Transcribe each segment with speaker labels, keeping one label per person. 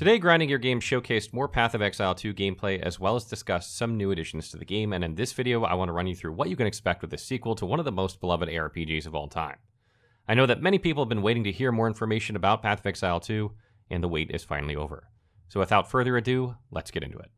Speaker 1: Today, Grinding Your Game showcased more Path of Exile 2 gameplay as well as discussed some new additions to the game, and in this video I want to run you through what you can expect with the sequel to one of the most beloved ARPGs of all time. I know that many people have been waiting to hear more information about Path of Exile 2, and the wait is finally over. So without further ado, let's get into it.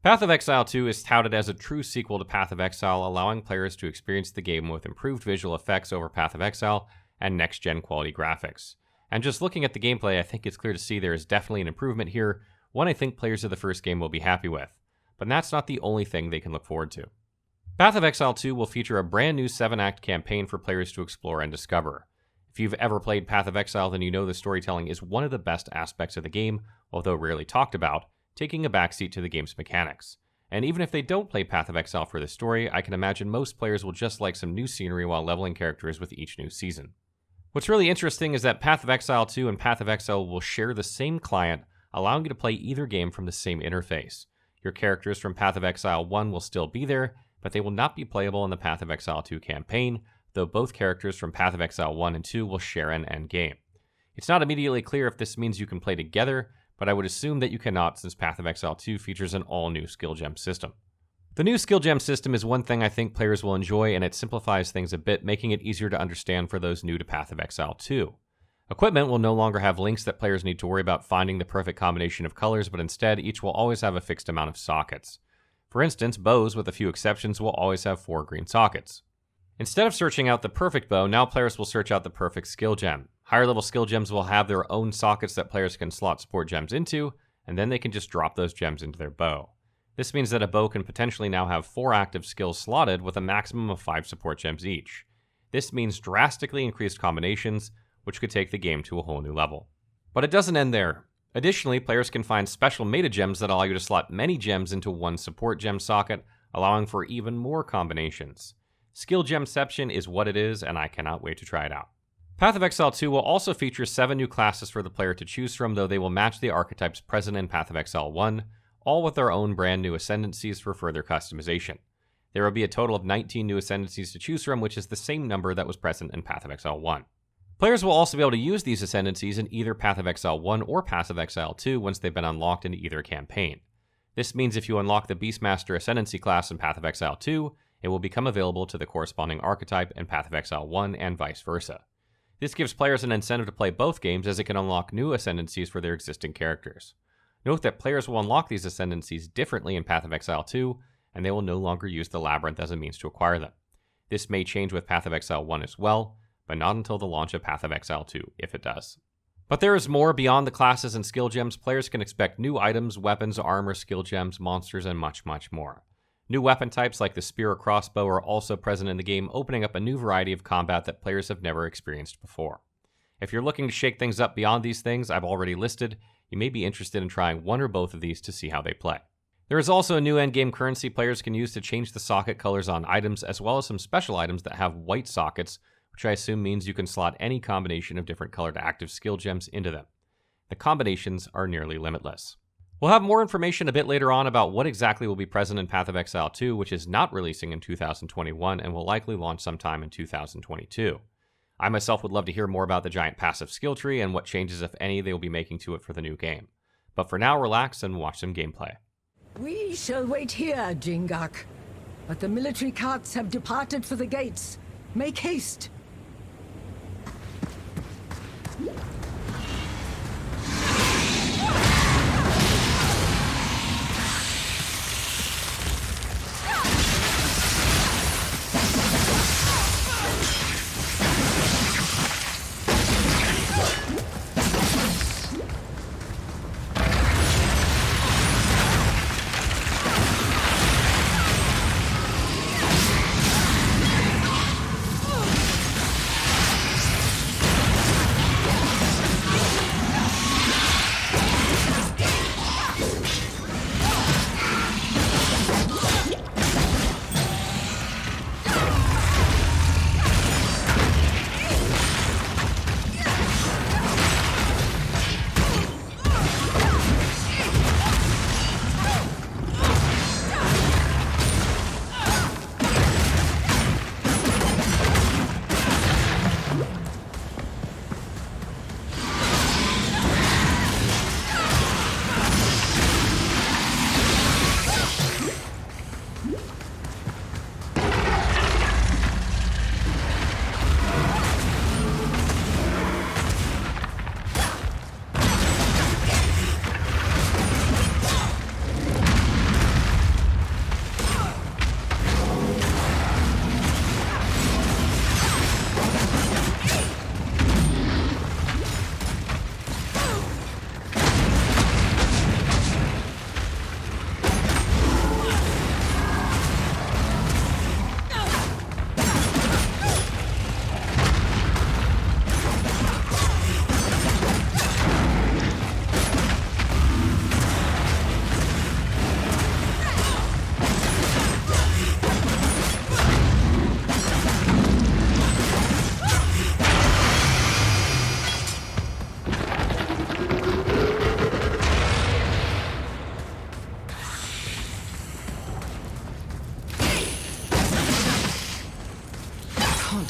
Speaker 1: Path of Exile 2 is touted as a true sequel to Path of Exile, allowing players to experience the game with improved visual effects over Path of Exile and next-gen quality graphics. And just looking at the gameplay, I think it's clear to see there is definitely an improvement here, one I think players of the first game will be happy with. But that's not the only thing they can look forward to. Path of Exile 2 will feature a brand new 7-act campaign for players to explore and discover. If you've ever played Path of Exile, then you know the storytelling is one of the best aspects of the game, although rarely talked about, taking a backseat to the game's mechanics. And even if they don't play Path of Exile for the story, I can imagine most players will just like some new scenery while leveling characters with each new season. What's really interesting is that Path of Exile 2 and Path of Exile will share the same client, allowing you to play either game from the same interface. Your characters from Path of Exile 1 will still be there, but they will not be playable in the Path of Exile 2 campaign, though both characters from Path of Exile 1 and 2 will share an endgame. It's not immediately clear if this means you can play together, but I would assume that you cannot since Path of Exile 2 features an all-new skill gem system. The new skill gem system is one thing I think players will enjoy, and it simplifies things a bit, making it easier to understand for those new to Path of Exile 2. Equipment will no longer have links that players need to worry about finding the perfect combination of colors, but instead each will always have a fixed amount of sockets. For instance, bows, with a few exceptions, will always have 4 green sockets. Instead of searching out the perfect bow, now players will search out the perfect skill gem. Higher level skill gems will have their own sockets that players can slot support gems into, and then they can just drop those gems into their bow. This means that a bow can potentially now have 4 active skills slotted with a maximum of 5 support gems each. This means drastically increased combinations, which could take the game to a whole new level. But it doesn't end there. Additionally, players can find special meta gems that allow you to slot many gems into one support gem socket, allowing for even more combinations. Skill Gemception is what it is, and I cannot wait to try it out. Path of Exile 2 will also feature 7 new classes for the player to choose from, though they will match the archetypes present in Path of Exile 1, all with their own brand new ascendancies for further customization. There will be a total of 19 new ascendancies to choose from, which is the same number that was present in Path of Exile 1. Players will also be able to use these ascendancies in either Path of Exile 1 or Path of Exile 2 once they've been unlocked in either campaign. This means if you unlock the Beastmaster Ascendancy class in Path of Exile 2, it will become available to the corresponding archetype in Path of Exile 1 and vice versa. This gives players an incentive to play both games as it can unlock new ascendancies for their existing characters. Note that players will unlock these ascendancies differently in Path of Exile 2, and they will no longer use the Labyrinth as a means to acquire them. This may change with Path of Exile 1 as well, but not until the launch of Path of Exile 2, if it does. But there is more beyond the classes and skill gems. Players can expect new items, weapons, armor, skill gems, monsters, and much, much more. New weapon types like the spear or crossbow are also present in the game, opening up a new variety of combat that players have never experienced before. If you're looking to shake things up beyond these things I've already listed, you may be interested in trying one or both of these to see how they play. There is also a new endgame currency players can use to change the socket colors on items, as well as some special items that have white sockets, which I assume means you can slot any combination of different colored active skill gems into them. The combinations are nearly limitless. We'll have more information a bit later on about what exactly will be present in Path of Exile 2, which is not releasing in 2021 and will likely launch sometime in 2022. I myself would love to hear more about the giant passive skill tree and what changes, if any, they will be making to it for the new game. But for now, relax and watch some gameplay.
Speaker 2: We shall wait here, Jingak. But the military carts have departed for the gates. Make haste!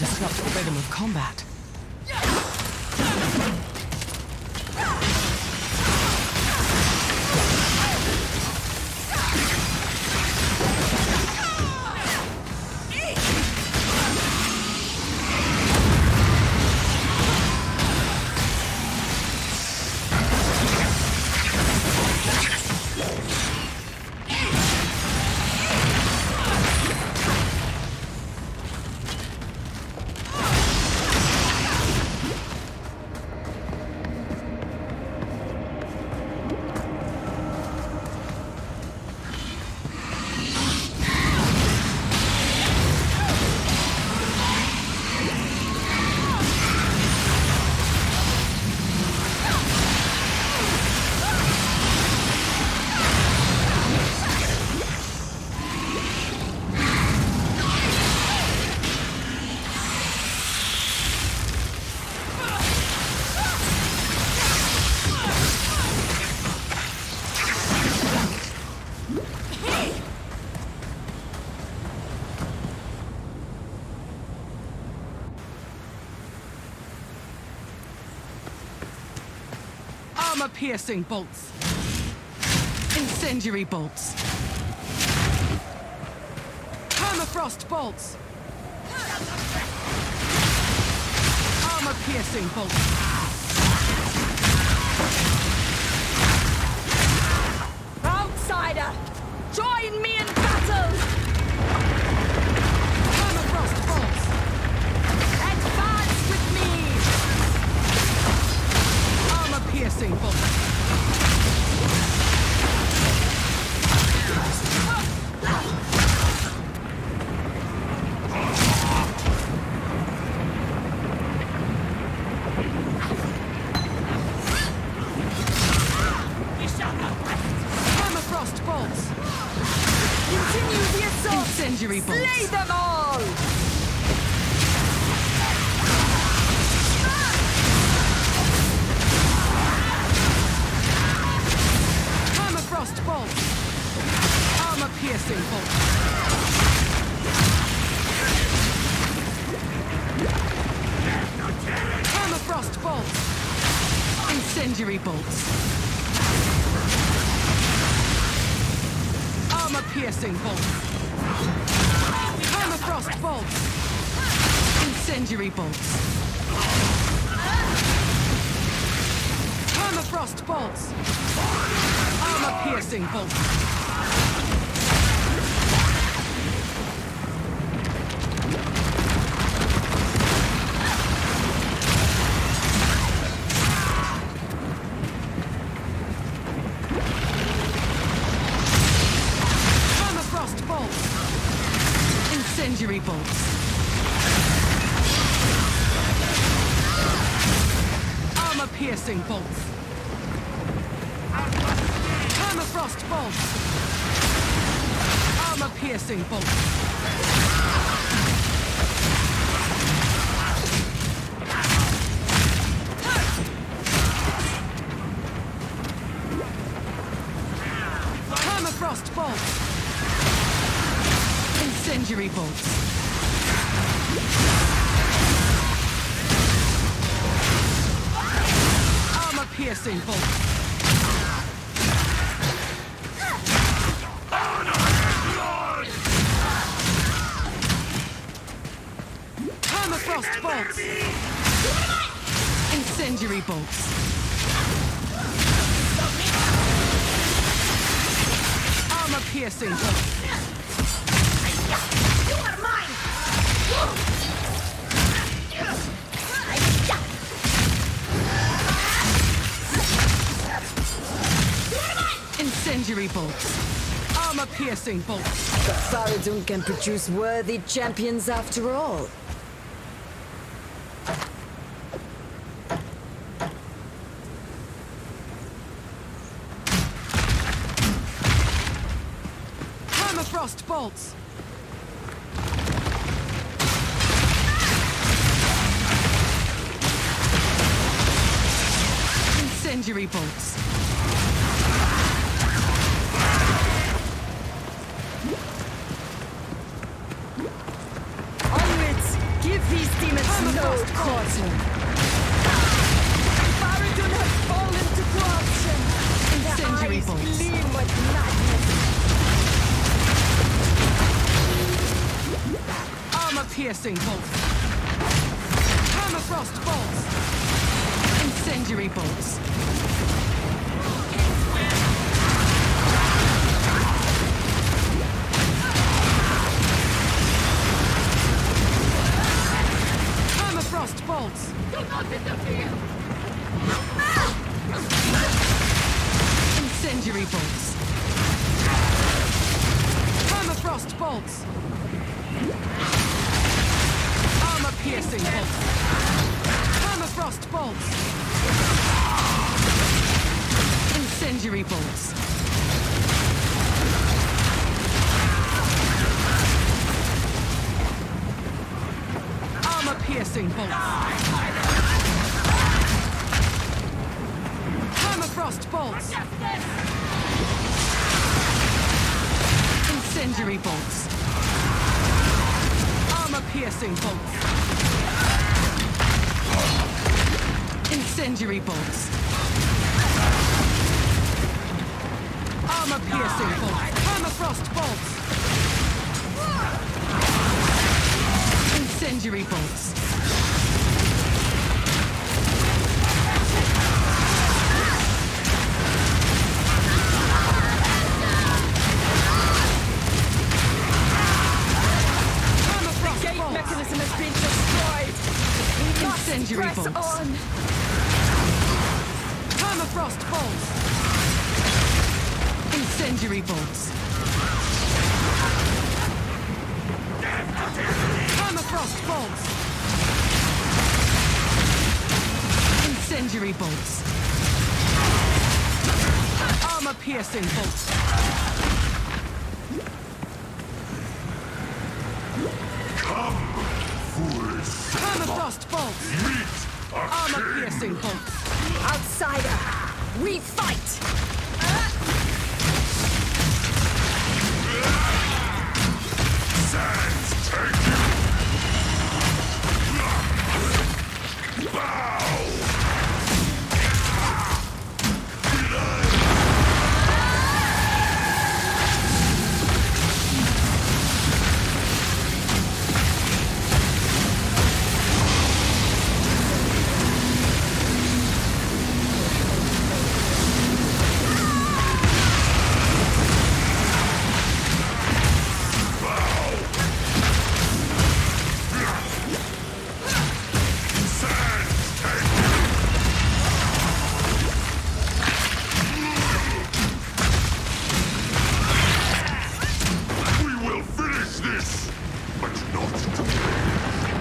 Speaker 2: disrupt the rhythm of combat.
Speaker 3: Armor-piercing bolts. Incendiary bolts. Permafrost bolts. Armor-piercing bolts.
Speaker 2: Outsider! Join me in battle!
Speaker 3: Permafrost bolts.
Speaker 2: Advance with me!
Speaker 3: Armor-piercing bolts. Permafrost bolts.
Speaker 2: Continue the assault!
Speaker 3: Incendiary bolts.
Speaker 2: Slay them all!
Speaker 3: Permafrost bolts. Armor-piercing bolts. Permafrost bolts. Incendiary bolts. Armor-piercing bolts. Permafrost bolts. Incendiary bolts. Permafrost bolts. Armor-piercing bolts. Permafrost bolts. Incendiary bolts. Armor-piercing bolts. Permafrost bolts. Armor-piercing bolts. Permafrost bolts. Incendiary bolts. Armor-piercing bolts. Permafrost bolts. Incendiary bolts. Armor-piercing bolts.
Speaker 2: You are mine!
Speaker 3: Incendiary bolts. Armor-piercing bolts.
Speaker 2: The Faradun can produce worthy champions after all.
Speaker 3: Permafrost bolts. Incendiary bolts.
Speaker 2: Onwards! Give these
Speaker 3: bolts.
Speaker 2: Gleam with madness.
Speaker 3: Armor-piercing bolts. Permafrost bolts. Incendiary bolts. Permafrost bolts.
Speaker 2: Do not interfere.
Speaker 3: Incendiary bolts. Permafrost bolts. Armor-piercing bolts. Permafrost bolts. Incendiary bolts. Armor-piercing bolts. Permafrost bolts. Incendiary bolts. Armor-piercing bolts. Incendiary bolts. Armor-piercing bolts. Permafrost bolts. Incendiary bolts.
Speaker 2: Mechanism has been destroyed. We must
Speaker 3: Incendiary
Speaker 2: press
Speaker 3: bolts.
Speaker 2: on.
Speaker 3: Permafrost bolts. Incendiary bolts. Permafrost bolts. Incendiary bolts. Armor-piercing bolts. Permafrost bolts. Armor-piercing bolts.
Speaker 2: Outsider, we fight.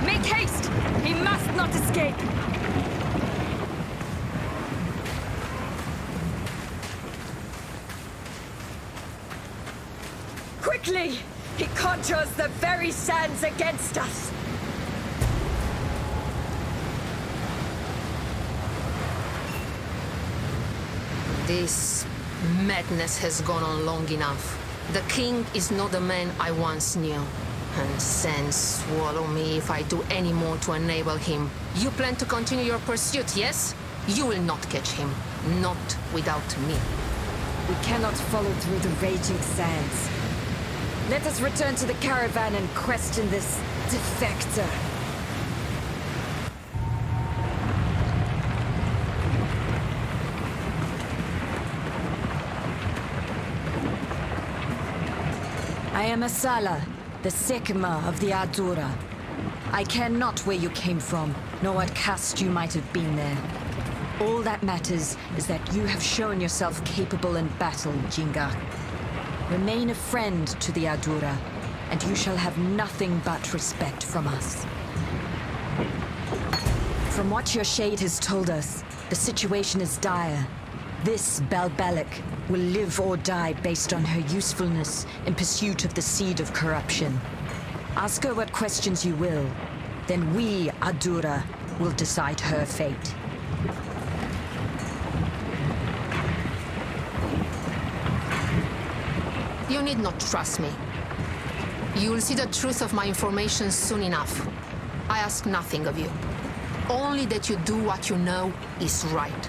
Speaker 2: Make haste! He must not escape! Quickly! He conjures the very sands against us!
Speaker 4: This madness has gone on long enough. The king is not the man I once knew. And sand swallow me if I do any more to enable him. You plan to continue your pursuit, yes? You will not catch him. Not without me.
Speaker 2: We cannot follow through the raging sands. Let us return to the caravan and question this defector. I am Asala, the Sekima of the Adura. I care not where you came from, nor what caste you might have been there. All that matters is that you have shown yourself capable in battle, Jingak. Remain a friend to the Adura, and you shall have nothing but respect from us. From what your shade has told us, the situation is dire. This Balbalic will live or die based on her usefulness in pursuit of the seed of corruption. Ask her what questions you will, then we, Adura, will decide her fate.
Speaker 4: You need not trust me. You will see the truth of my information soon enough. I ask nothing of you. Only that you do what you know is right.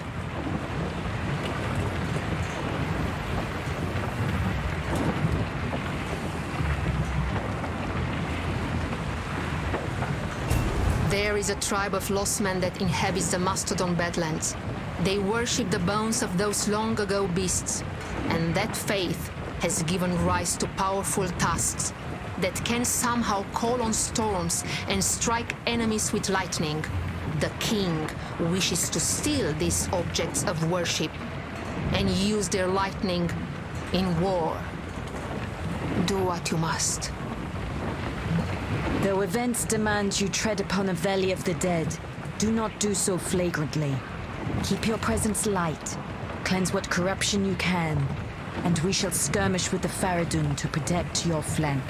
Speaker 4: There is a tribe of lost men that inhabits the Mastodon Badlands. They worship the bones of those long ago beasts, and that faith has given rise to powerful tusks that can somehow call on storms and strike enemies with lightning. The king wishes to steal these objects of worship and use their lightning in war. Do what you must.
Speaker 2: Though events demand you tread upon a valley of the dead, do not do so flagrantly. Keep your presence light, cleanse what corruption you can, and we shall skirmish with the Faradun to protect your flank.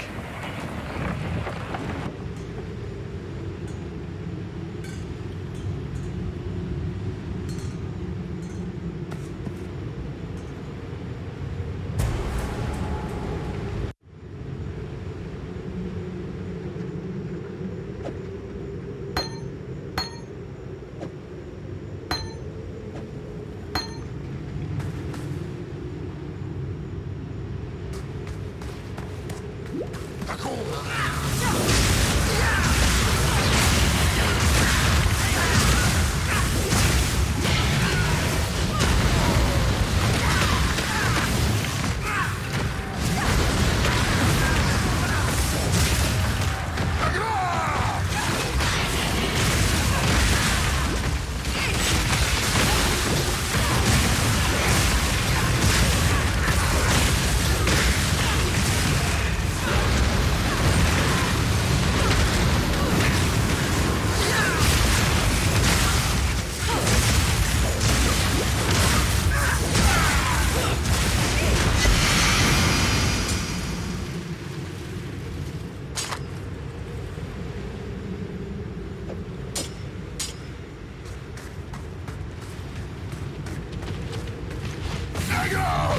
Speaker 5: Go!